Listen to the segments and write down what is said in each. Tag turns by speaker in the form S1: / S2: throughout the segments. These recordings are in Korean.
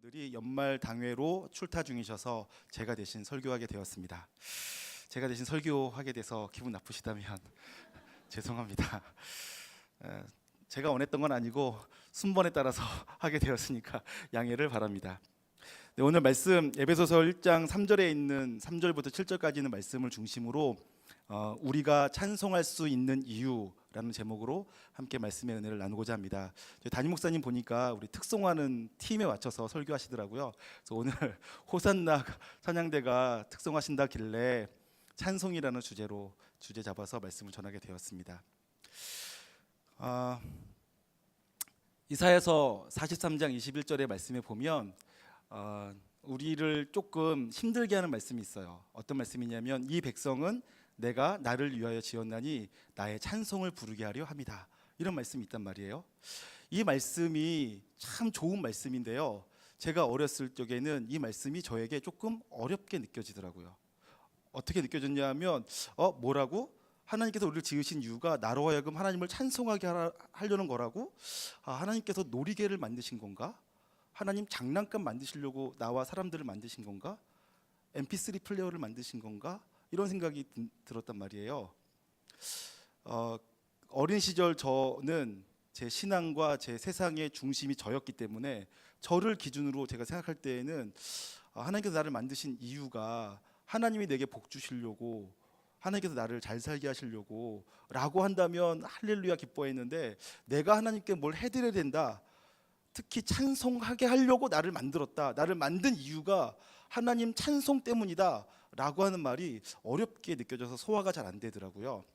S1: 분들이 연말 당회로 출타 중이셔서 제가 대신 설교하게 되었습니다. 제가 대신 설교하게 돼서 기분 나쁘시다면 죄송합니다. 제가 원했던 건 아니고 순번에 따라서 하게 되었으니까 양해를 바랍니다. 네, 오늘 말씀 에베소서 1장 3절에 있는 3절부터 7절까지 있는 말씀을 중심으로 우리가 찬송할 수 있는 이유라는 제목으로 함께 말씀의 은혜를 나누고자 합니다. 담임 목사님 보니까 우리 특송하는 팀에 맞춰서 설교하시더라고요. 그래서 오늘 호산나 찬양대가 특송하신다길래 찬송이라는 주제 잡아서 말씀을 전하게 되었습니다. 이사야서 43장 21절의 말씀에 보면 우리를 조금 힘들게 하는 말씀이 있어요. 어떤 말씀이냐면 이 백성은 내가 나를 위하여 지었나니 나의 찬송을 부르게 하려 합니다. 이런 말씀이 있단 말이에요. 이 말씀이 참 좋은 말씀인데요. 제가 어렸을 적에는 이 말씀이 저에게 조금 어렵게 느껴지더라고요. 어떻게 느껴졌냐면 뭐라고? 하나님께서 우리를 지으신 이유가 나로 하여금 하나님을 찬송하게 하려는 거라고? 하나님께서 놀이개를 만드신 건가? 하나님 장난감 만드시려고 나와 사람들을 만드신 건가? MP3 플레이어를 만드신 건가? 이런 생각이 들었단 말이에요. 어린 시절 저는 제 신앙과 제 세상의 중심이 저였기 때문에 저를 기준으로 제가 생각할 때에는 하나님께서 나를 만드신 이유가 하나님이 내게 복 주시려고, 하나님께서 나를 잘 살게 하시려고 라고 한다면 할렐루야 기뻐했는데, 내가 하나님께 뭘 해드려야 된다, 특히 찬송하게 하려고 나를 만들었다, 나를 만든 이유가 하나님 찬송 때문이다 라고 하는 말이 어렵게 느껴져서 소화가 잘 안 되더라고요.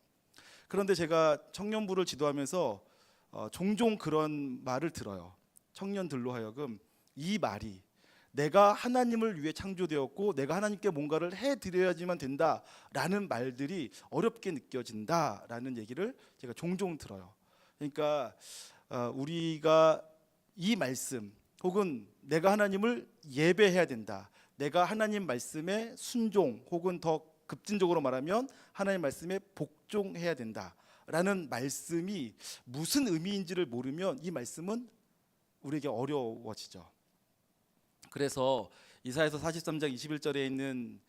S1: 그런데 제가 청년부를 지도하면서 종종 그런 말을 들어요. 청년들로 하여금 이 말이, 내가 하나님을 위해 창조되었고 내가 하나님께 뭔가를 해드려야지만 된다라는 말들이 어렵게 느껴진다라는 얘기를 제가 종종 들어요. 그러니까 우리가 이 말씀, 혹은 내가 하나님을 예배해야 된다, 내가 하나님 말씀에 순종, 혹은 더 급진적으로 말하면 하나님 말씀에 복종해야 된다라는 말씀이 무슨 의미인지를 모르면 이 말씀은 우리에게 어려워지죠. 그래서 이사야서 43장 21절에 있는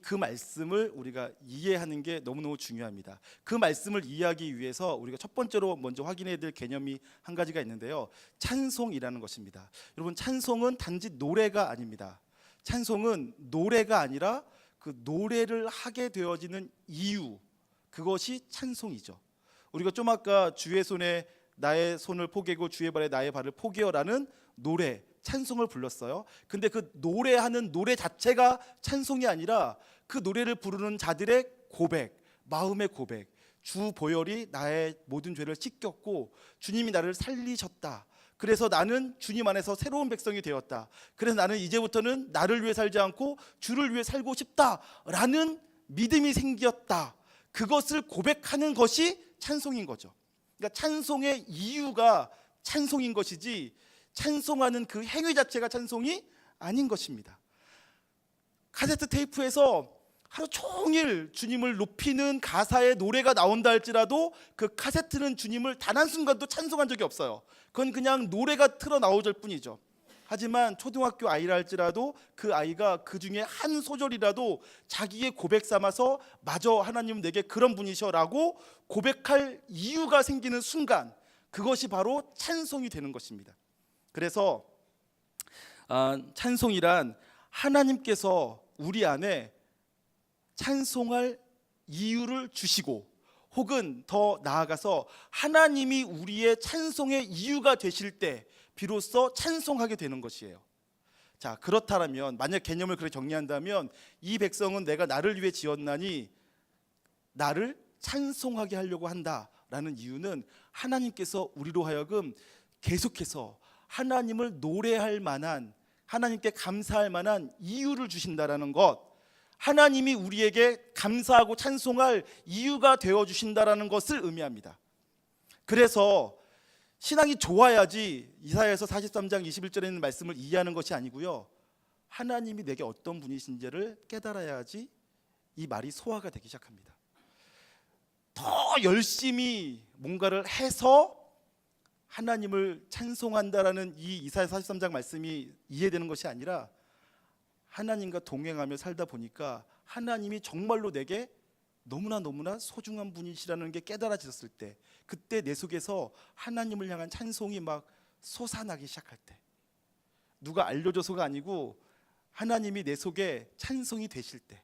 S1: 그 말씀을 우리가 이해하는 게 너무너무 중요합니다. 그 말씀을 이해하기 위해서 우리가 첫 번째로 먼저 확인해야 될 개념이 한 가지가 있는데요. 찬송이라는 것입니다. 여러분, 찬송은 단지 노래가 아닙니다. 찬송은 노래가 아니라 그 노래를 하게 되어지는 이유, 그것이 찬송이죠. 우리가 좀 아까 주의 손에 나의 손을 포개고 주의 발에 나의 발을 포개어라는 노래, 찬송을 불렀어요. 근데 그 노래하는 노래 자체가 찬송이 아니라 그 노래를 부르는 자들의 고백, 마음의 고백, 주 보혈이 나의 모든 죄를 씻겼고 주님이 나를 살리셨다, 그래서 나는 주님 안에서 새로운 백성이 되었다, 그래서 나는 이제부터는 나를 위해 살지 않고 주를 위해 살고 싶다라는 믿음이 생겼다, 그것을 고백하는 것이 찬송인 거죠. 그러니까 찬송의 이유가 찬송인 것이지 찬송하는 그 행위 자체가 찬송이 아닌 것입니다. 카세트 테이프에서 하루 종일 주님을 높이는 가사의 노래가 나온다 할지라도 그 카세트는 주님을 단 한순간도 찬송한 적이 없어요. 그건 그냥 노래가 틀어 나오질 뿐이죠. 하지만 초등학교 아이라 할지라도 그 아이가 그 중에 한 소절이라도 자기의 고백 삼아서 맞아, 하나님은 내게 그런 분이셔 라고 고백할 이유가 생기는 순간, 그것이 바로 찬송이 되는 것입니다. 그래서 찬송이란 하나님께서 우리 안에 찬송할 이유를 주시고, 혹은 더 나아가서 하나님이 우리의 찬송의 이유가 되실 때 비로소 찬송하게 되는 것이에요. 자, 그렇다면 만약 개념을 그렇게 정리한다면 이 백성은 내가 나를 위해 지었나니 나를 찬송하게 하려고 한다라는 이유는 하나님께서 우리로 하여금 계속해서 하나님을 노래할 만한, 하나님께 감사할 만한 이유를 주신다라는 것, 하나님이 우리에게 감사하고 찬송할 이유가 되어 주신다라는 것을 의미합니다. 그래서 신앙이 좋아야지 이사야서 43장 21절에 있는 말씀을 이해하는 것이 아니고요, 하나님이 내게 어떤 분이신지를 깨달아야지 이 말이 소화가 되기 시작합니다. 더 열심히 뭔가를 해서 하나님을 찬송한다라는 이 이사야 43장 말씀이 이해되는 것이 아니라 하나님과 동행하며 살다 보니까 하나님이 정말로 내게 너무나 소중한 분이시라는 게 깨달아졌을 때, 그때 내 속에서 하나님을 향한 찬송이 막 솟아나기 시작할 때, 누가 알려줘서가 아니고 하나님이 내 속에 찬송이 되실 때,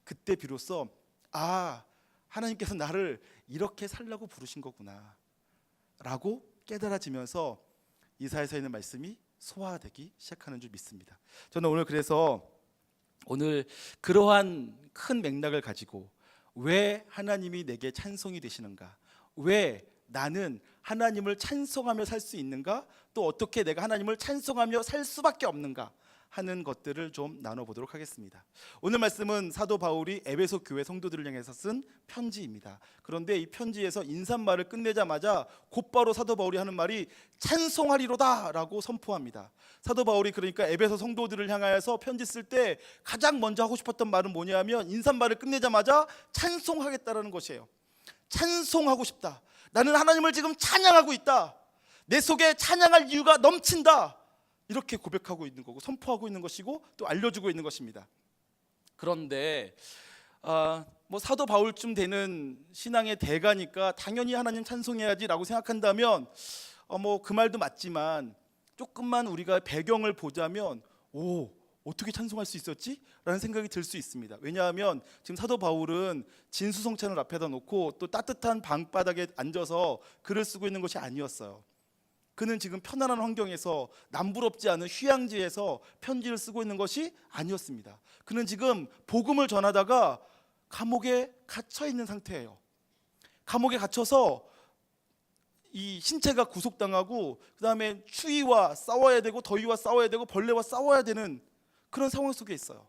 S1: 그때 비로소 하나님께서 나를 이렇게 살라고 부르신 거구나 라고 깨달아지면서 이사야서에 있는 말씀이 소화되기 시작하는 줄 믿습니다. 저는 오늘 그래서 그러한 큰 맥락을 가지고 왜 하나님이 내게 찬송이 되시는가, 왜 나는 하나님을 찬송하며 살 수 있는가, 또 어떻게 내가 하나님을 찬송하며 살 수밖에 없는가 하는 것들을 좀 나눠보도록 하겠습니다. 오늘 말씀은 사도 바울이 에베소 교회 성도들을 향해서 쓴 편지입니다. 그런데 이 편지에서 인사말을 끝내자마자 곧바로 사도 바울이 하는 말이 찬송하리로다 라고 선포합니다. 사도 바울이 그러니까 에베소 성도들을 향하여서 편지 쓸 때 가장 먼저 하고 싶었던 말은 뭐냐면 인사말을 끝내자마자 찬송하겠다라는 것이에요. 찬송하고 싶다. 나는 하나님을 지금 찬양하고 있다. 내 속에 찬양할 이유가 넘친다. 이렇게 고백하고 있는 거고 선포하고 있는 것이고 또 알려주고 있는 것입니다. 그런데 사도 바울쯤 되는 신앙의 대가니까 당연히 하나님 찬송해야지라고 생각한다면 그 말도 맞지만 조금만 우리가 배경을 보자면 어떻게 찬송할 수 있었지? 라는 생각이 들 수 있습니다. 왜냐하면 지금 사도 바울은 진수성찬을 앞에다 놓고 또 따뜻한 방바닥에 앉아서 글을 쓰고 있는 것이 아니었어요. 그는 지금 편안한 환경에서 남부럽지 않은 휴양지에서 편지를 쓰고 있는 것이 아니었습니다. 그는 지금 복음을 전하다가 감옥에 갇혀 있는 상태예요. 감옥에 갇혀서 이 신체가 구속당하고 그 다음에 추위와 싸워야 되고 더위와 싸워야 되고 벌레와 싸워야 되는 그런 상황 속에 있어요.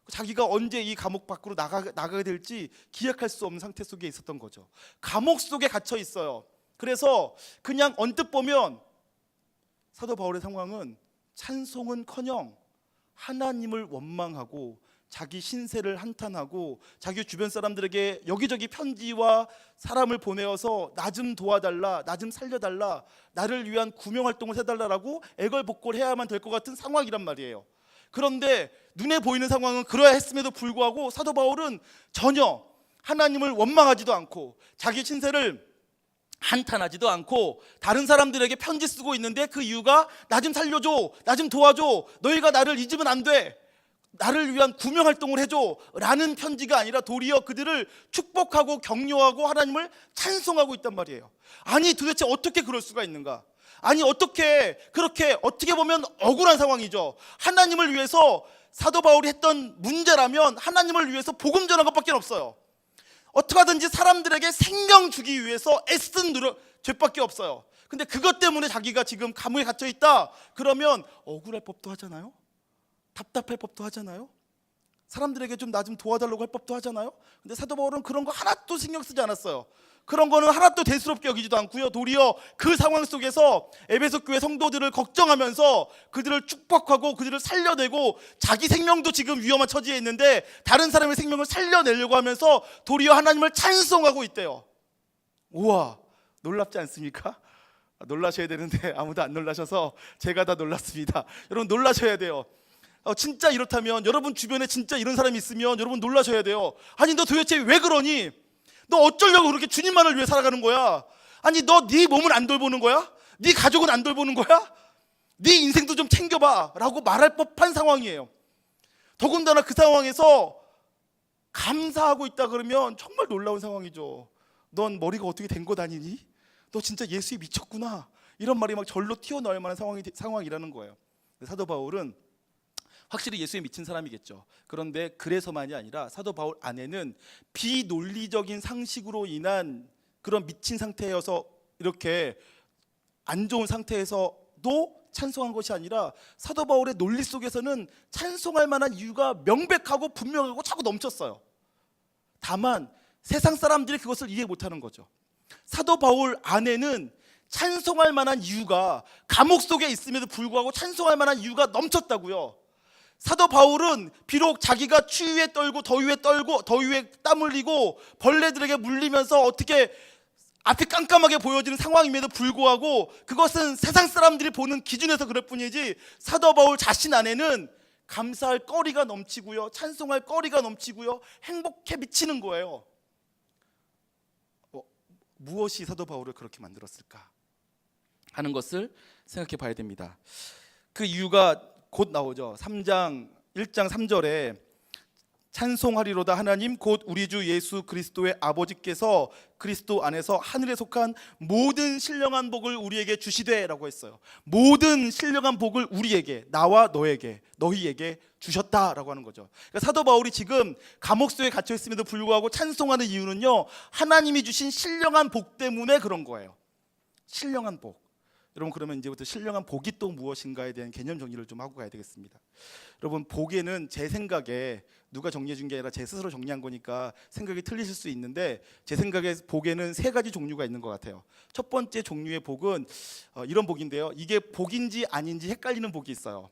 S1: 자기가 언제 이 감옥 밖으로 나가게 될지 기약할 수 없는 상태 속에 있었던 거죠. 감옥 속에 갇혀 있어요. 그래서 그냥 언뜻 보면 사도 바울의 상황은 찬송은커녕 하나님을 원망하고 자기 신세를 한탄하고 자기 주변 사람들에게 여기저기 편지와 사람을 보내어서 나 좀 도와달라, 나 좀 살려달라, 나를 위한 구명활동을 해달라라고 애걸복걸해야만 될 것 같은 상황이란 말이에요. 그런데 눈에 보이는 상황은 그러야 했음에도 불구하고 사도 바울은 전혀 하나님을 원망하지도 않고 자기 신세를 한탄하지도 않고 다른 사람들에게 편지 쓰고 있는데 그 이유가 나 좀 살려줘, 나 좀 도와줘, 너희가 나를 잊으면 안 돼, 나를 위한 구명활동을 해줘 라는 편지가 아니라 도리어 그들을 축복하고 격려하고 하나님을 찬송하고 있단 말이에요. 아니 도대체 어떻게 그럴 수가 있는가? 아니 어떻게 그렇게 어떻게 보면 억울한 상황이죠. 하나님을 위해서 사도 바울이 했던 문제라면 하나님을 위해서 복음 전한 것밖에 없어요. 어떻게 하든지 사람들에게 생명 주기 위해서 애쓴 노력 죄밖에 없어요. 근데 그것 때문에 자기가 지금 감옥에 갇혀 있다 그러면 억울할 법도 하잖아요. 답답할 법도 하잖아요. 사람들에게 좀 나 좀 도와달라고 할 법도 하잖아요. 근데 사도 바울은 그런 거 하나도 신경 쓰지 않았어요. 그런 거는 하나도 대수롭게 여기지도 않고요. 도리어 그 상황 속에서 에베소 교회 성도들을 걱정하면서 그들을 축복하고 그들을 살려내고 자기 생명도 지금 위험한 처지에 있는데 다른 사람의 생명을 살려내려고 하면서 도리어 하나님을 찬송하고 있대요. 우와, 놀랍지 않습니까? 놀라셔야 되는데 아무도 안 놀라셔서 제가 다 놀랐습니다. 여러분 놀라셔야 돼요. 진짜 이렇다면 여러분 주변에 진짜 이런 사람이 있으면 여러분 놀라셔야 돼요. 아니 너 도대체 왜 그러니? 너 어쩌려고 그렇게 주님만을 위해 살아가는 거야? 아니 너 네 몸을 안 돌보는 거야? 네 가족은 안 돌보는 거야? 네 인생도 좀 챙겨봐 라고 말할 법한 상황이에요. 더군다나 그 상황에서 감사하고 있다 그러면 정말 놀라운 상황이죠. 넌 머리가 어떻게 된 거 다니니? 너 진짜 예수에 미쳤구나 이런 말이 막 절로 튀어나올 만한 상황이라는 거예요. 사도 바울은 확실히 예수에 미친 사람이겠죠. 그런데 그래서만이 아니라 사도 바울 안에는 비논리적인 상식으로 인한 그런 미친 상태여서 이렇게 안 좋은 상태에서도 찬송한 것이 아니라 사도 바울의 논리 속에서는 찬송할 만한 이유가 명백하고 분명하고 자꾸 넘쳤어요. 다만 세상 사람들이 그것을 이해 못하는 거죠. 사도 바울 안에는 찬송할 만한 이유가 감옥 속에 있음에도 불구하고 찬송할 만한 이유가 넘쳤다고요. 사도 바울은 비록 자기가 추위에 떨고 더위에 땀 흘리고 벌레들에게 물리면서 어떻게 앞이 깜깜하게 보여지는 상황임에도 불구하고 그것은 세상 사람들이 보는 기준에서 그럴 뿐이지 사도 바울 자신 안에는 감사할 거리가 넘치고요, 찬송할 거리가 넘치고요, 행복해 미치는 거예요. 무엇이 사도 바울을 그렇게 만들었을까 하는 것을 생각해 봐야 됩니다. 그 이유가 곧 나오죠. 1장 3절에 찬송하리로다 하나님 곧 우리 주 예수 그리스도의 아버지께서 그리스도 안에서 하늘에 속한 모든 신령한 복을 우리에게 주시되 라고 했어요. 모든 신령한 복을 우리에게, 나와 너에게, 너희에게 주셨다라고 하는 거죠. 그러니까 사도 바울이 지금 감옥소에 갇혀 있음에도 불구하고 찬송하는 이유는요, 하나님이 주신 신령한 복 때문에 그런 거예요. 신령한 복. 여러분, 그러면 이제부터 신령한 복이 또 무엇인가에 대한 개념 정리를 좀 하고 가야 되겠습니다. 여러분, 복에는 제 생각에 누가 정리해 준 게 아니라 제 스스로 정리한 거니까 생각이 틀리실 수 있는데, 제 생각에 복에는 3가지 종류가 있는 것 같아요. 첫 번째 종류의 복은 이런 복인데요, 이게 복인지 아닌지 헷갈리는 복이 있어요.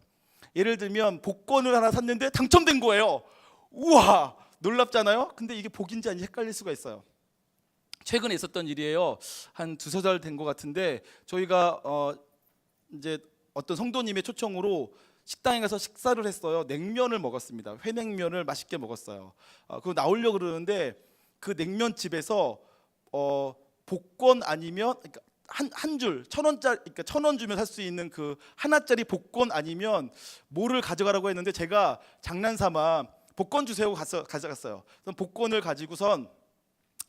S1: 예를 들면 복권을 하나 샀는데 당첨된 거예요. 우와, 놀랍잖아요. 근데 이게 복인지 아닌지 헷갈릴 수가 있어요. 최근에 있었던 일이에요. 한 2-3달 된 것 같은데, 저희가 이제 어떤 성도님의 초청으로 식당에 가서 식사를 했어요. 냉면을 먹었습니다. 회냉면을 맛있게 먹었어요. 그거 나오려고 그러는데 그 냉면집에서 복권 아니면, 그러니까 한 줄 1,000원짜리, 그러니까 1,000원 주면 살 수 있는 그 하나짜리 복권 아니면 뭐를 가져가라고 했는데, 제가 장난삼아 복권 주세요 가져갔어요. 그럼 복권을 가지고선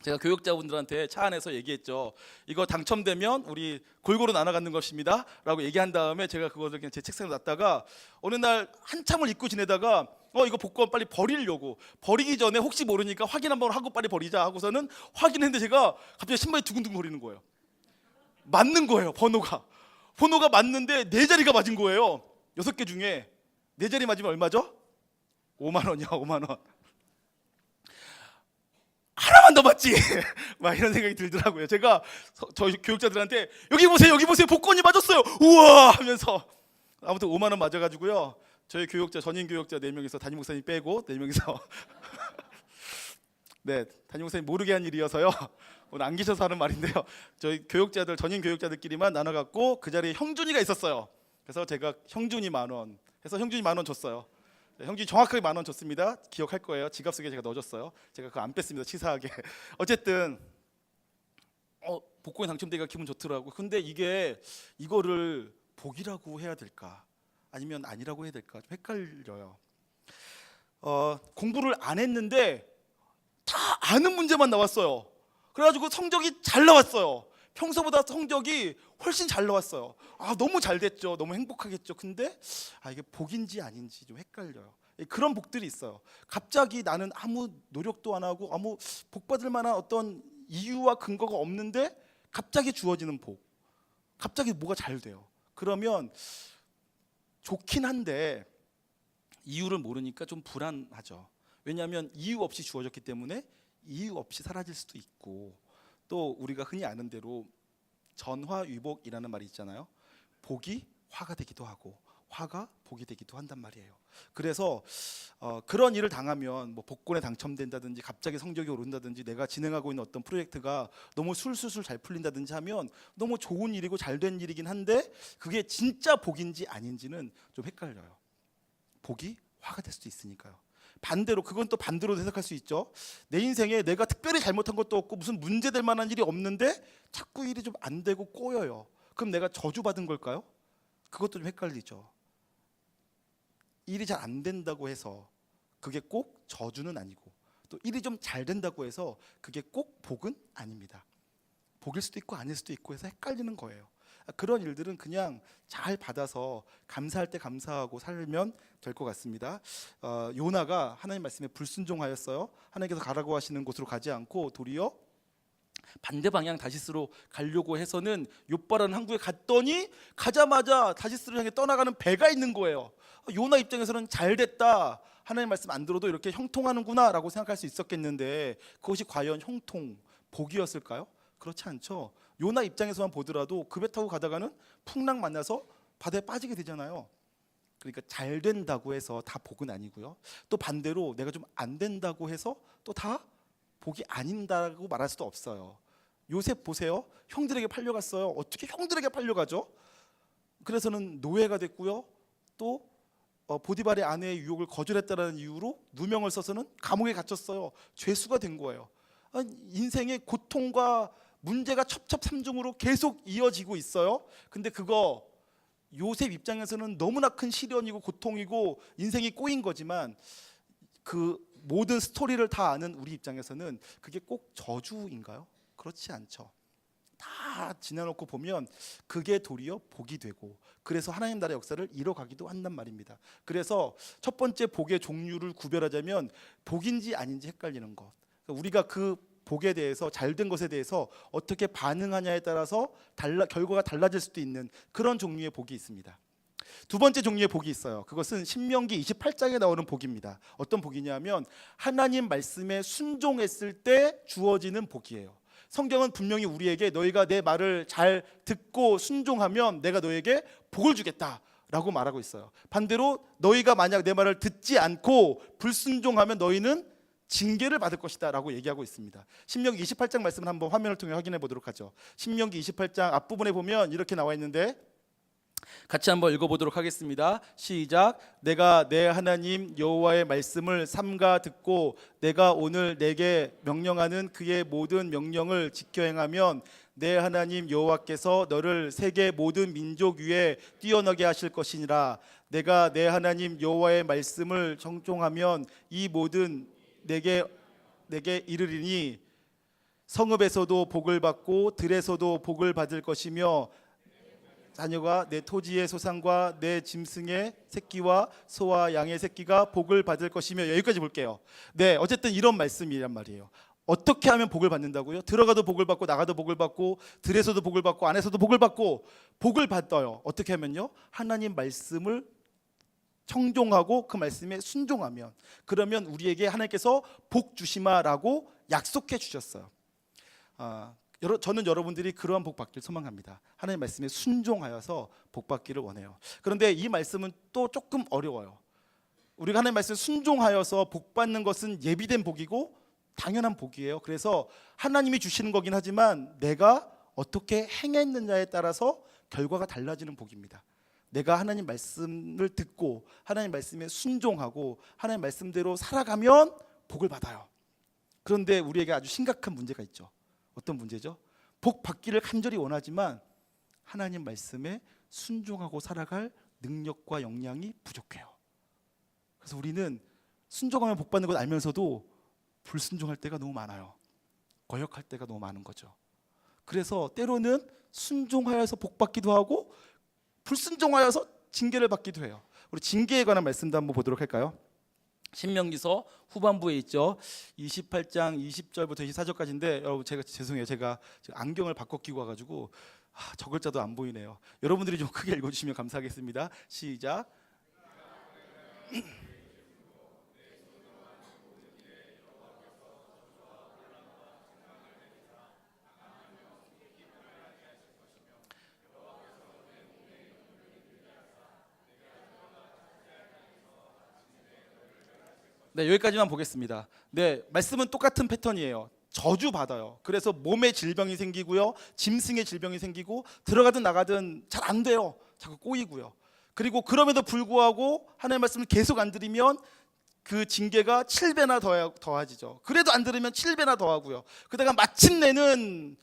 S1: 제가 교육자분들한테 차 안에서 얘기했죠. 이거 당첨되면 우리 골고루 나눠 갖는 것입니다 라고 얘기한 다음에 제가 그거를 그냥 제 책상에 놨다가 어느 날 한참을 잊고 지내다가 이거 복권 빨리 버리려고, 버리기 전에 혹시 모르니까 확인 한번 하고 빨리 버리자 하고서는 확인했는데 제가 갑자기 신발이 두근두근 거리는 거예요. 맞는 거예요. 번호가 맞는데 4자리가 맞은 거예요. 6개 중에 4자리 맞으면 얼마죠? 5만 원이야. 5만 원. 하나만 더 맞지 막 이런 생각이 들더라고요. 제가 저희 교육자들한테 여기 보세요 복권이 맞았어요 우와 하면서, 아무튼 5만 원 맞아가지고요, 저희 교육자, 전임 교육자 4명이서 담임 목사님 빼고 4명이서 네, 담임 목사님 모르게 한 일이어서요, 오늘 안 계셔서 하는 말인데요, 저희 교육자들, 전임 교육자들끼리만 나눠갖고 그 자리에 형준이가 있었어요. 그래서 제가 형준이 10,000원 해서 형준이 10,000원 줬어요. 형준이 정확하게 10,000원 줬습니다. 기억할 거예요. 지갑 속에 제가 넣어줬어요. 제가 그거 안 뺐습니다. 치사하게. 어쨌든 복권에 당첨되기가 기분 좋더라고. 근데 이거를 복이라고 해야 될까 아니면 아니라고 해야 될까 좀 헷갈려요. 공부를 안 했는데 다 아는 문제만 나왔어요. 그래가지고 성적이 잘 나왔어요. 평소보다 성적이 훨씬 잘 나왔어요. 너무 잘 됐죠. 너무 행복하겠죠. 근데 이게 복인지 아닌지 좀 헷갈려요. 그런 복들이 있어요. 갑자기 나는 아무 노력도 안 하고 아무 복 받을 만한 어떤 이유와 근거가 없는데 갑자기 주어지는 복, 갑자기 뭐가 잘 돼요. 그러면 좋긴 한데 이유를 모르니까 좀 불안하죠. 왜냐하면 이유 없이 주어졌기 때문에 이유 없이 사라질 수도 있고, 또 우리가 흔히 아는 대로 전화위복이라는 말이 있잖아요. 복이 화가 되기도 하고 화가 복이 되기도 한단 말이에요. 그래서 그런 일을 당하면 뭐 복권에 당첨된다든지 갑자기 성적이 오른다든지 내가 진행하고 있는 어떤 프로젝트가 너무 술술술 잘 풀린다든지 하면 너무 좋은 일이고 잘된 일이긴 한데 그게 진짜 복인지 아닌지는 좀 헷갈려요. 복이 화가 될 수도 있으니까요. 반대로, 그건 또 반대로 해석할 수 있죠. 내 인생에 내가 특별히 잘못한 것도 없고 무슨 문제될 만한 일이 없는데 자꾸 일이 좀 안 되고 꼬여요. 그럼 내가 저주받은 걸까요? 그것도 좀 헷갈리죠. 일이 잘 안 된다고 해서 그게 꼭 저주는 아니고, 또 일이 좀 잘 된다고 해서 그게 꼭 복은 아닙니다. 복일 수도 있고 아닐 수도 있고 해서 헷갈리는 거예요. 그런 일들은 그냥 잘 받아서 감사할 때 감사하고 살면 될 것 같습니다. 요나가 하나님 말씀에 불순종하였어요. 하나님께서 가라고 하시는 곳으로 가지 않고 도리어 반대 방향 다시스로 가려고 해서는 욥바라는 항구에 갔더니 가자마자 다시스를 향해 떠나가는 배가 있는 거예요. 요나 입장에서는 잘 됐다, 하나님 말씀 안 들어도 이렇게 형통하는구나 라고 생각할 수 있었겠는데 그것이 과연 형통, 복이었을까요? 그렇지 않죠. 요나 입장에서만 보더라도 그 배 타고 가다가는 풍랑 만나서 바다에 빠지게 되잖아요. 그러니까 잘 된다고 해서 다 복은 아니고요, 또 반대로 내가 좀 안 된다고 해서 또 다 복이 아닌다고 말할 수도 없어요. 요셉 보세요. 형들에게 팔려갔어요. 어떻게 형들에게 팔려가죠? 그래서는 노예가 됐고요. 또 보디발의 아내의 유혹을 거절했다는 이유로 누명을 써서는 감옥에 갇혔어요. 죄수가 된 거예요. 인생의 고통과 문제가 첩첩산중으로 계속 이어지고 있어요. 근데 그거 요셉 입장에서는 너무나 큰 시련이고 고통이고 인생이 꼬인 거지만 그 모든 스토리를 다 아는 우리 입장에서는 그게 꼭 저주인가요? 그렇지 않죠. 다 지나놓고 보면 그게 도리어 복이 되고, 그래서 하나님 나라의 역사를 이뤄가기도 한단 말입니다. 그래서 첫 번째 복의 종류를 구별하자면 복인지 아닌지 헷갈리는 것. 우리가 그 복에 대해서, 잘된 것에 대해서 어떻게 반응하냐에 따라서 결과가 달라질 수도 있는 그런 종류의 복이 있습니다. 두 번째 종류의 복이 있어요. 그것은 신명기 28장에 나오는 복입니다. 어떤 복이냐면 하나님 말씀에 순종했을 때 주어지는 복이에요. 성경은 분명히 우리에게 너희가 내 말을 잘 듣고 순종하면 내가 너에게 복을 주겠다라고 말하고 있어요. 반대로 너희가 만약 내 말을 듣지 않고 불순종하면 너희는 징계를 받을 것이다 라고 얘기하고 있습니다. 신명기 28장 말씀을 한번 화면을 통해 확인해 보도록 하죠. 신명기 28장 앞부분에 보면 이렇게 나와 있는데 같이 한번 읽어보도록 하겠습니다. 시작. 내가 내 하나님 여호와의 말씀을 삼가 듣고 내가 오늘 내게 명령하는 그의 모든 명령을 지켜 행하면 내 하나님 여호와께서 너를 세계 모든 민족 위에 뛰어나게 하실 것이니라. 내가 내 하나님 여호와의 말씀을 청종하면 이 모든 내게 이르리니 성읍에서도 복을 받고 들에서도 복을 받을 것이며 자녀가 내 토지의 소산과 내 짐승의 새끼와 소와 양의 새끼가 복을 받을 것이며. 여기까지 볼게요. 네, 어쨌든 이런 말씀이란 말이에요. 어떻게 하면 복을 받는다고요? 들어가도 복을 받고 나가도 복을 받고 들에서도 복을 받고 안에서도 복을 받고 복을 받아요. 어떻게 하면요? 하나님 말씀을 청종하고 그 말씀에 순종하면, 그러면 우리에게 하나님께서 복 주시마라고 약속해 주셨어요. 저는 여러분들이 그러한 복 받기를 소망합니다. 하나님 말씀에 순종하여서 복 받기를 원해요. 그런데 이 말씀은 또 조금 어려워요. 우리가 하나님 말씀에 순종하여서 복 받는 것은 예비된 복이고 당연한 복이에요. 그래서 하나님이 주시는 거긴 하지만 내가 어떻게 행했느냐에 따라서 결과가 달라지는 복입니다. 내가 하나님 말씀을 듣고 하나님 말씀에 순종하고 하나님 말씀대로 살아가면 복을 받아요. 그런데 우리에게 아주 심각한 문제가 있죠. 어떤 문제죠? 복 받기를 간절히 원하지만 하나님 말씀에 순종하고 살아갈 능력과 역량이 부족해요. 그래서 우리는 순종하면 복 받는 걸 알면서도 불순종할 때가 너무 많아요. 거역할 때가 너무 많은 거죠. 그래서 때로는 순종하여서 복 받기도 하고 불순종하여서 징계를 받기도 해요. 우리 징계에 관한 말씀도 한번 보도록 할까요? 신명기서 후반부에 있죠. 28장 20절부터 24절까지인데 여러분 제가 죄송해요. 제가 안경을 바꿔 끼고 와가지고 저 글자도 안 보이네요. 여러분들이 좀 크게 읽어주시면 감사하겠습니다. 시작. 네, 여기까지만 보겠습니다. 네, 말씀은 똑같은 패턴이에요. 저주 받아요. 그래서 몸에 질병이 생기고요, 짐승의 질병이 생기고 들어가든 나가든 잘 안 돼요. 자꾸 꼬이고요. 그리고 그럼에도 불구하고 하나님의 말씀을 계속 안 들으면 그 징계가 7배나 더해지죠. 그래도 안 들으면 7배나 더하고요. 그러다가 마침내는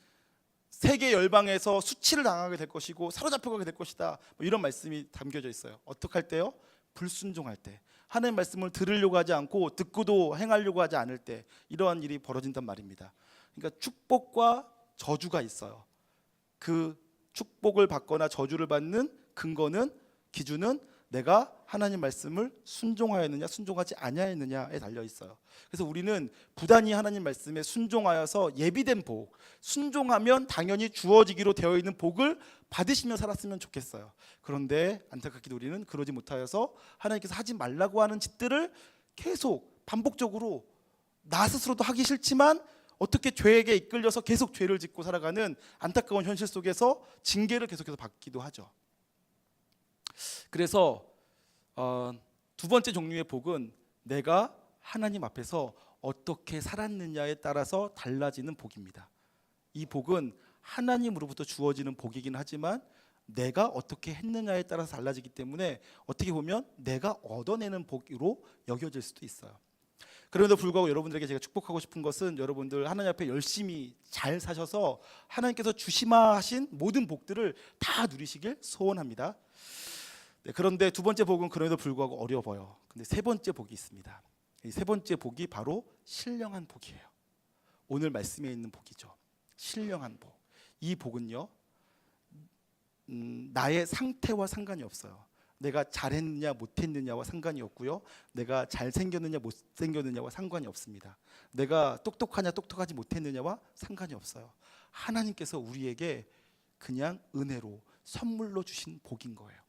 S1: 세계 열방에서 수치를 당하게 될 것이고 사로잡혀가게 될 것이다. 뭐 이런 말씀이 담겨져 있어요. 어떻게 할 때요? 불순종할 때, 하나님의 말씀을 들으려고 하지 않고 듣고도 행하려고 하지 않을 때 이러한 일이 벌어진단 말입니다. 그러니까 축복과 저주가 있어요. 그 축복을 받거나 저주를 받는 근거는, 기준은 내가 하나님 말씀을 순종하였느냐 순종하지 아니하였느냐에 달려 있어요. 그래서 우리는 부단히 하나님 말씀에 순종하여서 예비된 복, 순종하면 당연히 주어지기로 되어 있는 복을 받으시며 살았으면 좋겠어요. 그런데 안타깝게도 우리는 그러지 못하여서 하나님께서 하지 말라고 하는 짓들을 계속 반복적으로 나 스스로도 하기 싫지만 어떻게 죄에게 이끌려서 계속 죄를 짓고 살아가는 안타까운 현실 속에서 징계를 계속해서 받기도 하죠. 그래서 두 번째 종류의 복은 내가 하나님 앞에서 어떻게 살았느냐에 따라서 달라지는 복입니다. 이 복은 하나님으로부터 주어지는 복이긴 하지만 내가 어떻게 했느냐에 따라서 달라지기 때문에 어떻게 보면 내가 얻어내는 복으로 여겨질 수도 있어요. 그럼에도 불구하고 여러분들에게 제가 축복하고 싶은 것은 여러분들 하나님 앞에 열심히 잘 사셔서 하나님께서 주시마 하신 모든 복들을 다 누리시길 소원합니다. 네, 그런데 두 번째 복은 그럼에도 불구하고 어려워 보여. 근데 세 번째 복이 있습니다. 이 세 번째 복이 바로 신령한 복이에요. 오늘 말씀에 있는 복이죠. 신령한 복. 이 복은요, 나의 상태와 상관이 없어요. 내가 잘했느냐 못했느냐와 상관이 없고요, 내가 잘생겼느냐 못생겼느냐와 상관이 없습니다. 내가 똑똑하냐 똑똑하지 못했느냐와 상관이 없어요. 하나님께서 우리에게 그냥 은혜로 선물로 주신 복인 거예요.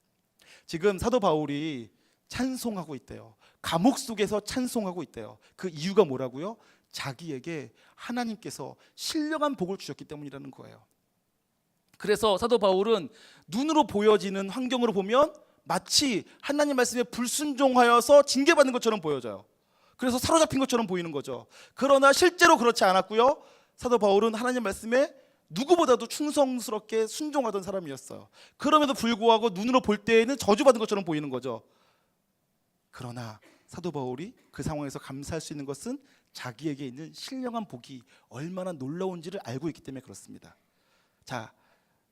S1: 지금 사도 바울이 찬송하고 있대요. 감옥 속에서 찬송하고 있대요. 그 이유가 뭐라고요? 자기에게 하나님께서 신령한 복을 주셨기 때문이라는 거예요. 그래서 사도 바울은 눈으로 보여지는 환경으로 보면 마치 하나님 말씀에 불순종하여서 징계받는 것처럼 보여져요. 그래서 사로잡힌 것처럼 보이는 거죠. 그러나 실제로 그렇지 않았고요, 사도 바울은 하나님 말씀에 누구보다도 충성스럽게 순종하던 사람이었어요. 그럼에도 불구하고 눈으로 볼 때에는 저주받은 것처럼 보이는 거죠. 그러나 사도 바울이 그 상황에서 감사할 수 있는 것은 자기에게 있는 신령한 복이 얼마나 놀라운지를 알고 있기 때문에 그렇습니다. 자,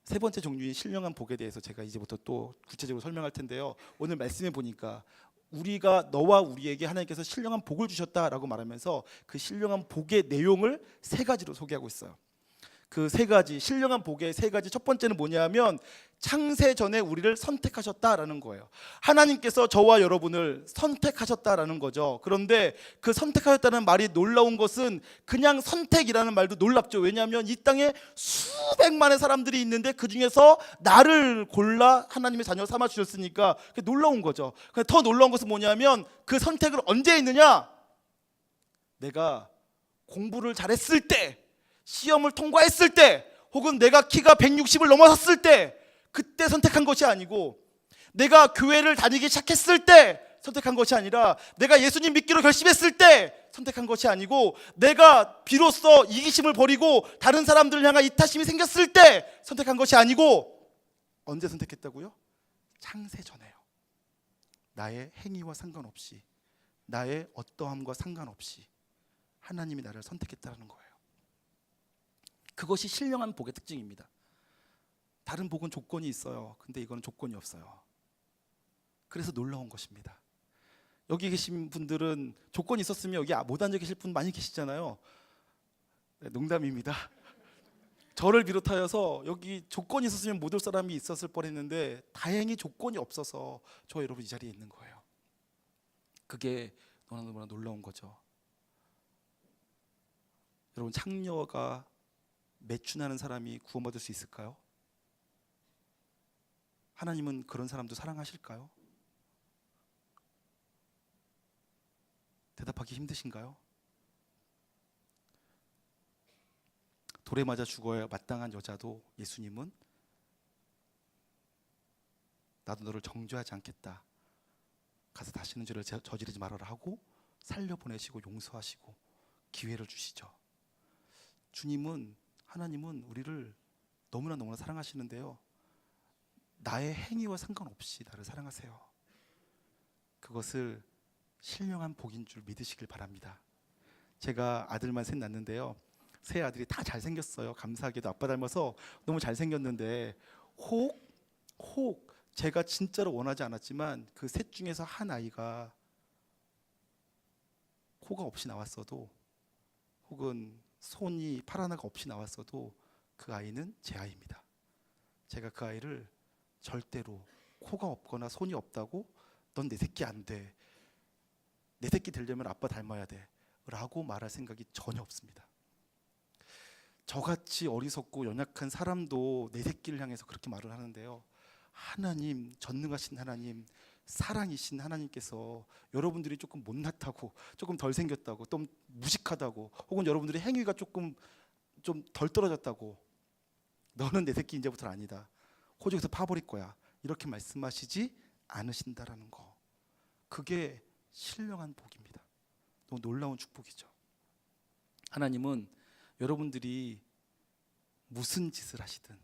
S1: 세 번째 종류인 신령한 복에 대해서 제가 이제부터 또 구체적으로 설명할 텐데요, 오늘 말씀해 보니까 우리가 너와 우리에게 하나님께서 신령한 복을 주셨다라고 말하면서 그 신령한 복의 내용을 세 가지로 소개하고 있어요. 그 세 가지, 신령한 복의 세 가지, 첫 번째는 뭐냐면 창세 전에 우리를 선택하셨다라는 거예요. 하나님께서 저와 여러분을 선택하셨다라는 거죠. 그런데 그 선택하셨다는 말이 놀라운 것은 그냥 선택이라는 말도 놀랍죠. 왜냐하면 이 땅에 수백만의 사람들이 있는데 그 중에서 나를 골라 하나님의 자녀 삼아 주셨으니까 그게 놀라운 거죠. 더 놀라운 것은 뭐냐면 그 선택을 언제 했느냐? 내가 공부를 잘했을 때, 시험을 통과했을 때, 혹은 내가 키가 160을 넘어섰을 때, 그때 선택한 것이 아니고, 내가 교회를 다니기 시작했을 때 선택한 것이 아니라, 내가 예수님 믿기로 결심했을 때 선택한 것이 아니고, 내가 비로소 이기심을 버리고 다른 사람들을 향한 이타심이 생겼을 때 선택한 것이 아니고, 언제 선택했다고요? 창세 전에요. 나의 행위와 상관없이, 나의 어떠함과 상관없이 하나님이 나를 선택했다는 거예요. 그것이 신령한 복의 특징입니다. 다른 복은 조건이 있어요. 근데 이거는 조건이 없어요. 그래서 놀라운 것입니다. 여기 계신 분들은 조건이 있었으면 여기 못 앉아 계실 분 많이 계시잖아요. 네, 농담입니다. 저를 비롯하여서 여기 조건이 있었으면 못 올 사람이 있었을 뻔했는데 다행히 조건이 없어서 저 여러분 이 자리에 있는 거예요. 그게 너무나 놀라운 거죠. 여러분, 창녀가 매춘하는 사람이 구원받을 수 있을까요? 하나님은 그런 사람도 사랑하실까요? 대답하기 힘드신가요? 돌에 맞아 죽어야 마땅한 여자도 예수님은 나도 너를 정죄하지 않겠다, 가서 다시는 죄를 저지르지 말아라 하고 살려보내시고 용서하시고 기회를 주시죠. 하나님은 우리를 너무나 사랑하시는데요, 나의 행위와 상관없이 나를 사랑하세요. 그것을 신령한 복인 줄 믿으시길 바랍니다. 제가 아들만 셋 낳는데요, 세 아들이 다 잘생겼어요. 감사하게도 아빠 닮아서 너무 잘생겼는데 혹 제가 진짜로 원하지 않았지만 그 셋 중에서 한 아이가 코가 없이 나왔어도, 혹은 손이 팔 하나가 없이 나왔어도 그 아이는 제 아이입니다. 제가 그 아이를 절대로 코가 없거나 손이 없다고 넌 내 새끼 안 돼, 내 새끼 되려면 아빠 닮아야 돼 라고 말할 생각이 전혀 없습니다. 저같이 어리석고 연약한 사람도 내 새끼를 향해서 그렇게 말을 하는데요, 하나님, 전능하신 하나님, 사랑이신 하나님께서 여러분들이 조금 못났다고, 조금 덜 생겼다고, 좀 무식하다고, 혹은 여러분들의 행위가 조금 좀 덜 떨어졌다고, 너는 내 새끼 이제부터는 아니다, 호적에서 파버릴 거야, 이렇게 말씀하시지 않으신다라는 거, 그게 신령한 복입니다. 너무 놀라운 축복이죠. 하나님은 여러분들이 무슨 짓을 하시든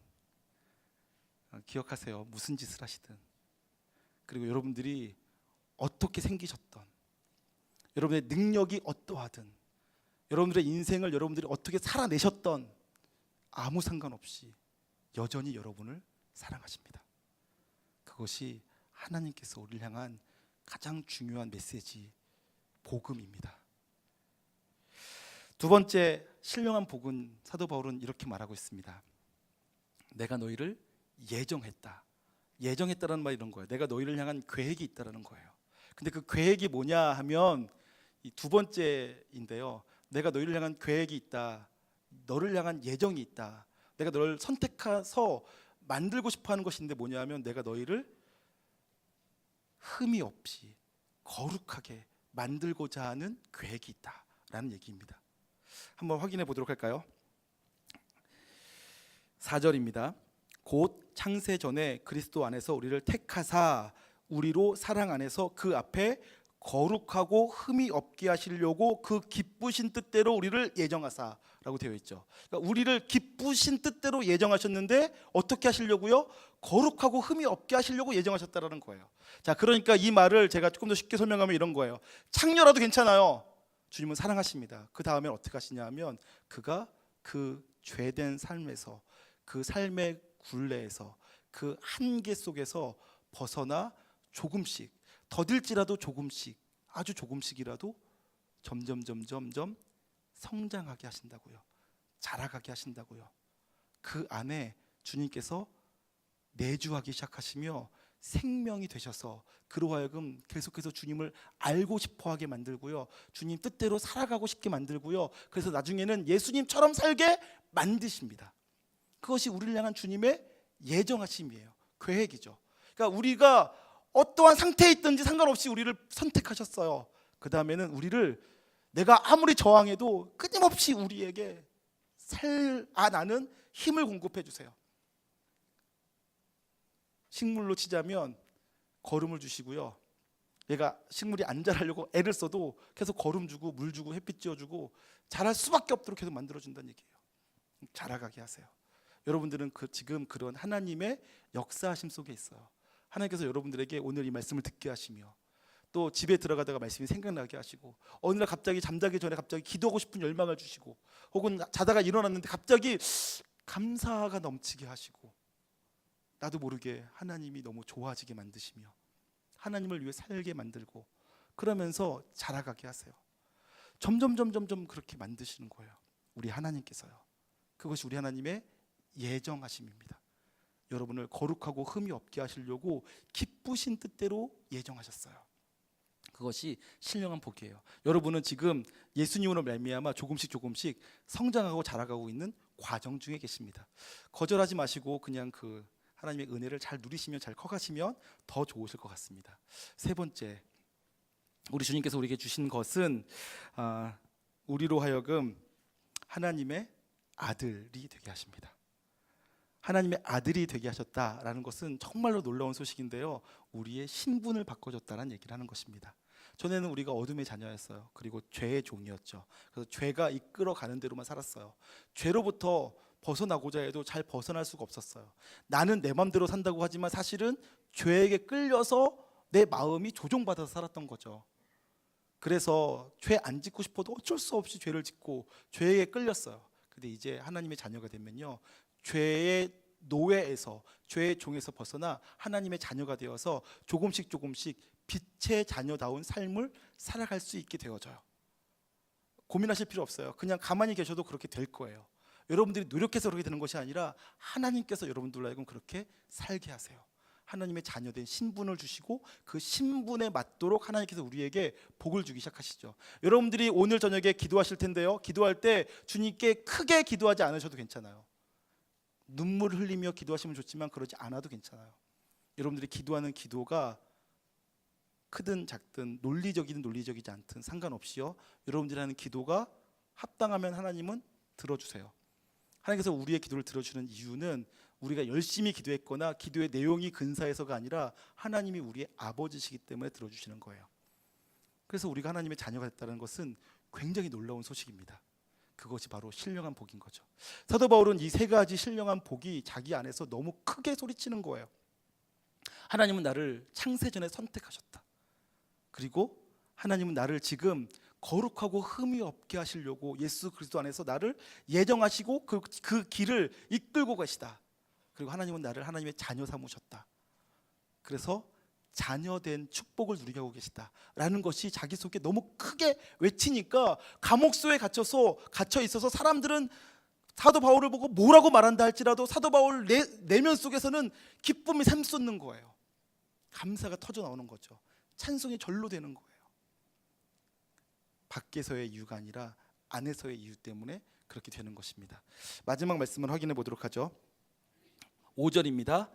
S1: 기억하세요. 무슨 짓을 하시든, 그리고 여러분들이 어떻게 생기셨던, 여러분의 능력이 어떠하든, 여러분들의 인생을 여러분들이 어떻게 살아내셨던, 아무 상관없이 여전히 여러분을 사랑하십니다. 그것이 하나님께서 우리를 향한 가장 중요한 메시지, 복음입니다. 두 번째 신령한 복음, 사도 바울은 이렇게 말하고 있습니다. 내가 너희를 예정했다. 예정했다라는 말이 이런 거예요. 내가 너희를 향한 계획이 있다라는 거예요. 근데 그 계획이 뭐냐 하면 이 두 번째인데요. 내가 너희를 향한 계획이 있다. 너를 향한 예정이 있다. 내가 너를 선택해서 만들고 싶어 하는 것인데 뭐냐 하면 내가 너희를 흠이 없이 거룩하게 만들고자 하는 계획이 있다라는 얘기입니다. 한번 확인해 보도록 할까요? 4절입니다. 곧 창세 전에 그리스도 안에서 우리를 택하사 우리로 사랑 안에서 그 앞에 거룩하고 흠이 없게 하시려고 그 기쁘신 뜻대로 우리를 예정하사라고 되어 있죠. 그러니까 우리를 기쁘신 뜻대로 예정하셨는데 어떻게 하시려고요? 거룩하고 흠이 없게 하시려고 예정하셨다라는 거예요. 자, 그러니까 이 말을 제가 조금 더 쉽게 설명하면 이런 거예요. 창녀라도 괜찮아요. 주님은 사랑하십니다. 그 다음에 어떻게 하시냐 하면 그가 그 죄된 삶에서, 그 삶의 굴레에서, 그 한계 속에서 벗어나 조금씩, 더딜지라도 조금씩, 아주 조금씩이라도 점점 성장하게 하신다고요. 자라가게 하신다고요. 그 안에 주님께서 내주하기 시작하시며 생명이 되셔서 그로 하여금 계속해서 주님을 알고 싶어하게 만들고요, 주님 뜻대로 살아가고 싶게 만들고요, 그래서 나중에는 예수님처럼 살게 만드십니다. 그것이 우리를 향한 주님의 예정하심이에요. 계획이죠. 그러니까 우리가 어떠한 상태에 있든지 상관없이 우리를 선택하셨어요. 그 다음에는 우리를, 내가 아무리 저항해도 끊임없이 우리에게 살아나는 힘을 공급해 주세요. 식물로 치자면 거름을 주시고요, 얘가 식물이 안 자라려고 애를 써도 계속 거름 주고 물 주고 햇빛 쬐어주고 자랄 수밖에 없도록 계속 만들어준다는 얘기예요. 자라가게 하세요. 여러분들은 지금 그런 하나님의 역사하심 속에 있어요. 하나님께서 여러분들에게 오늘 이 말씀을 듣게 하시며, 또 집에 들어가다가 말씀이 생각나게 하시고, 어느 날 갑자기 잠자기 전에 갑자기 기도하고 싶은 열망을 주시고, 혹은 자다가 일어났는데 갑자기 감사가 넘치게 하시고, 나도 모르게 하나님이 너무 좋아지게 만드시며 하나님을 위해 살게 만들고, 그러면서 자라가게 하세요. 점점 그렇게 만드시는 거예요. 우리 하나님께서요. 그것이 우리 하나님의 예정하심입니다. 여러분을 거룩하고 흠이 없게 하시려고 기쁘신 뜻대로 예정하셨어요. 그것이 신령한 복이에요. 여러분은 지금 예수님으로 말미암아 조금씩 성장하고 자라가고 있는 과정 중에 계십니다. 거절하지 마시고 그냥 그 하나님의 은혜를 잘 누리시면, 잘 커가시면 더 좋으실 것 같습니다. 세 번째, 우리 주님께서 우리에게 주신 것은 우리로 하여금 하나님의 아들이 되게 하십니다. 하나님의 아들이 되게 하셨다라는 것은 정말로 놀라운 소식인데요, 우리의 신분을 바꿔줬다는 얘기를 하는 것입니다. 전에는 우리가 어둠의 자녀였어요. 그리고 죄의 종이었죠. 그래서 죄가 이끌어가는 대로만 살았어요. 죄로부터 벗어나고자 해도 잘 벗어날 수가 없었어요. 나는 내 마음대로 산다고 하지만 사실은 죄에게 끌려서 내 마음이 조종받아서 살았던 거죠. 그래서 죄 안 짓고 싶어도 어쩔 수 없이 죄를 짓고 죄에 끌렸어요. 근데 이제 하나님의 자녀가 되면요, 죄의 노예에서, 죄의 종에서 벗어나 하나님의 자녀가 되어서 조금씩 빛의 자녀다운 삶을 살아갈 수 있게 되어져요. 고민하실 필요 없어요. 그냥 가만히 계셔도 그렇게 될 거예요. 여러분들이 노력해서 그렇게 되는 것이 아니라 하나님께서 여러분들로 하여금 그렇게 살게 하세요. 하나님의 자녀된 신분을 주시고 그 신분에 맞도록 하나님께서 우리에게 복을 주기 시작하시죠. 여러분들이 오늘 저녁에 기도하실 텐데요, 기도할 때 주님께 크게 기도하지 않으셔도 괜찮아요. 눈물을 흘리며 기도하시면 좋지만 그러지 않아도 괜찮아요. 여러분들이 기도하는 기도가 크든 작든, 논리적이든 논리적이지 않든 상관없이요, 여러분들이 하는 기도가 합당하면 하나님은 들어주세요. 하나님께서 우리의 기도를 들어주는 이유는 우리가 열심히 기도했거나 기도의 내용이 근사해서가 아니라 하나님이 우리의 아버지시기 때문에 들어주시는 거예요. 그래서 우리가 하나님의 자녀가 됐다는 것은 굉장히 놀라운 소식입니다. 그것이 바로 신령한 복인 거죠. 사도 바울은 이 세 가지 신령한 복이 자기 안에서 너무 크게 소리치는 거예요. 하나님은 나를 창세전에 선택하셨다. 그리고 하나님은 나를 지금 거룩하고 흠이 없게 하시려고 예수 그리스도 안에서 나를 예정하시고 그 길을 이끌고 가시다. 그리고 하나님은 나를 하나님의 자녀 삼으셨다. 그래서 자녀된 축복을 누리게 하고 계시다라는 것이 자기 속에 너무 크게 외치니까 감옥소에 갇혀 있어서 사람들은 사도 바울을 보고 뭐라고 말한다 할지라도 사도 바울 내면 속에서는 기쁨이 샘솟는 거예요. 감사가 터져 나오는 거죠. 찬송이 절로 되는 거예요. 밖에서의 이유가 아니라 안에서의 이유 때문에 그렇게 되는 것입니다. 마지막 말씀을 확인해 보도록 하죠. 5절입니다.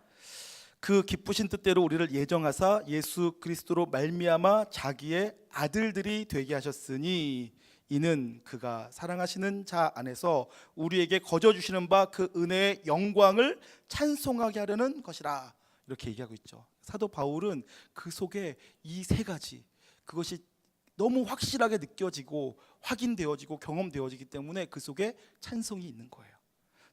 S1: 그 기쁘신 뜻대로 우리를 예정하사 예수 그리스도로 말미암아 자기의 아들들이 되게 하셨으니 이는 그가 사랑하시는 자 안에서 우리에게 거저 주시는 바 그 은혜의 영광을 찬송하게 하려는 것이라. 이렇게 얘기하고 있죠. 사도 바울은 그 속에 이 세 가지, 그것이 너무 확실하게 느껴지고 확인되어지고 경험되어지기 때문에 그 속에 찬송이 있는 거예요.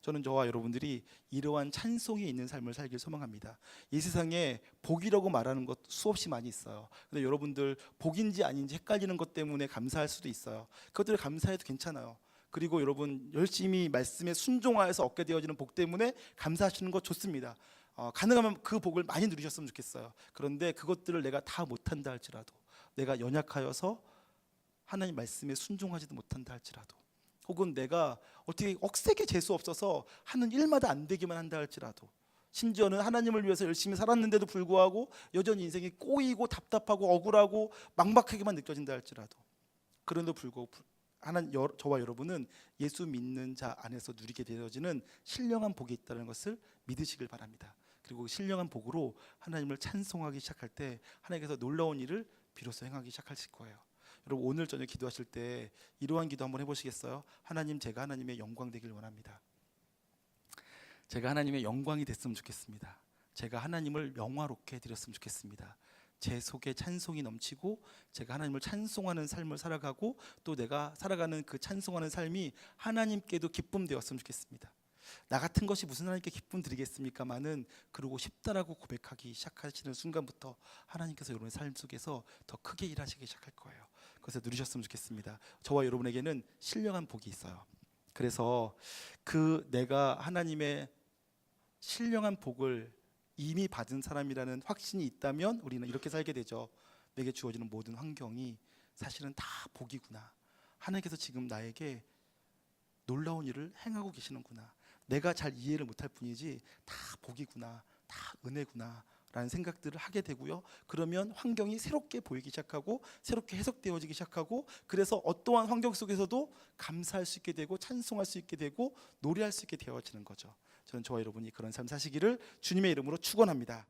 S1: 저는 저와 여러분들이 이러한 찬송이 있는 삶을 살길 소망합니다. 이 세상에 복이라고 말하는 것 수없이 많이 있어요. 근데 여러분들 복인지 아닌지 헷갈리는 것 때문에 감사할 수도 있어요. 그것들을 감사해도 괜찮아요. 그리고 여러분 열심히 말씀에 순종하여서 얻게 되어지는 복 때문에 감사하시는 것 좋습니다. 가능하면 그 복을 많이 누리셨으면 좋겠어요. 그런데 그것들을 내가 다 못한다 할지라도, 내가 연약하여서 하나님 말씀에 순종하지도 못한다 할지라도, 혹은 내가 어떻게 억세게 재수 없어서 하는 일마다 안 되기만 한다 할지라도, 심지어는 하나님을 위해서 열심히 살았는데도 불구하고 여전히 인생이 꼬이고 답답하고 억울하고 막막하게만 느껴진다 할지라도, 그런데도 불구하고 저와 여러분은 예수 믿는 자 안에서 누리게 되어지는 신령한 복이 있다는 것을 믿으시길 바랍니다. 그리고 신령한 복으로 하나님을 찬송하기 시작할 때 하나님께서 놀라운 일을 비로소 행하기 시작하실 거예요. 여러분 오늘 저녁 기도하실 때 이러한 기도 한번 해보시겠어요? 하나님, 제가 하나님의 영광 되길 원합니다. 제가 하나님의 영광이 됐으면 좋겠습니다. 제가 하나님을 영화롭게 해드렸으면 좋겠습니다. 제 속에 찬송이 넘치고 제가 하나님을 찬송하는 삶을 살아가고 또 내가 살아가는 그 찬송하는 삶이 하나님께도 기쁨 되었으면 좋겠습니다. 나 같은 것이 무슨 하나님께 기쁨 드리겠습니까마는 그러고 싶다라고 고백하기 시작하시는 순간부터 하나님께서 여러분의 삶 속에서 더 크게 일하시기 시작할 거예요. 그래서 누리셨으면 좋겠습니다. 저와 여러분에게는 신령한 복이 있어요. 그래서 그 내가 하나님의 신령한 복을 이미 받은 사람이라는 확신이 있다면 우리는 이렇게 살게 되죠. 내게 주어지는 모든 환경이 사실은 다 복이구나. 하나님께서 지금 나에게 놀라운 일을 행하고 계시는구나. 내가 잘 이해를 못할 뿐이지 다 복이구나, 다 은혜구나 라는 생각들을 하게 되고요. 그러면 환경이 새롭게 보이기 시작하고 새롭게 해석되어지기 시작하고, 그래서 어떠한 환경 속에서도 감사할 수 있게 되고 찬송할 수 있게 되고 노래할 수 있게 되어지는 거죠. 저는 저와 여러분이 그런 삶 사시기를 주님의 이름으로 축원합니다.